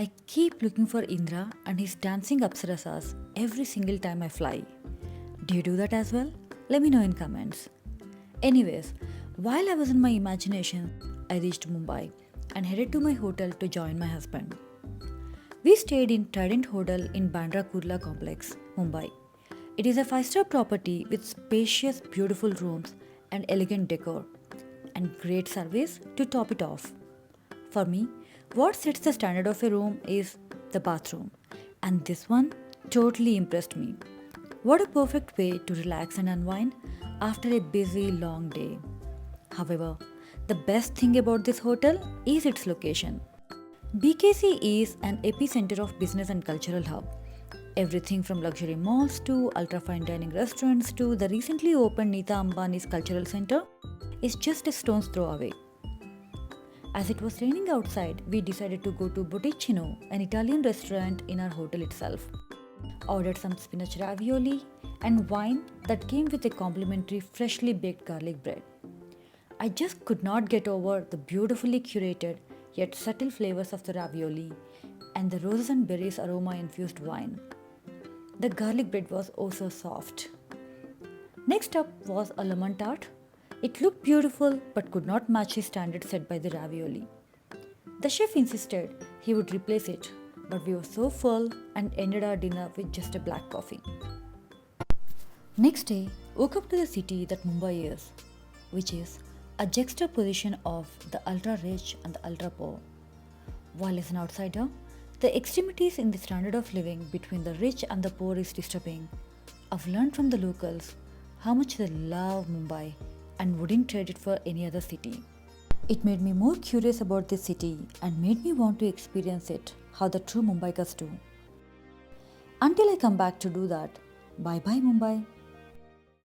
I keep looking for Indra and his dancing apsarasas every single time I fly. Do you do that as well? Let me know in comments. Anyways, while I was in my imagination, I reached Mumbai and headed to my hotel to join my husband. We stayed in Trident Hotel in Bandra Kurla complex, Mumbai. It is a 5-star property with spacious, beautiful rooms and elegant decor, and great service to top it off. For me, what sets the standard of a room is the bathroom, and this one totally impressed me. What a perfect way to relax and unwind after a busy, long day. However, the best thing about this hotel is its location. BKC is an epicenter of business and cultural hub. Everything from luxury malls to ultra fine dining restaurants to the recently opened Nita Ambani's cultural center is just a stone's throw away. As it was raining outside, we decided to go to Botticino, an Italian restaurant in our hotel itself. Ordered some spinach ravioli and wine that came with a complimentary freshly baked garlic bread. I just could not get over the beautifully curated yet subtle flavors of the ravioli and the roses and berries aroma infused wine. The garlic bread was also soft. Next up was a lemon tart. It looked beautiful but could not match the standard set by the ravioli. The chef insisted he would replace it, but we were so full and ended our dinner with just a black coffee. Next day, woke up to the city that Mumbai is, which is a juxtaposition of the ultra rich and the ultra poor. While as an outsider, the extremities in the standard of living between the rich and the poor is disturbing. I've learned from the locals how much they love Mumbai and wouldn't trade it for any other city. It made me more curious about this city and made me want to experience it how the true Mumbaikas do. Until I come back to do that, bye bye Mumbai.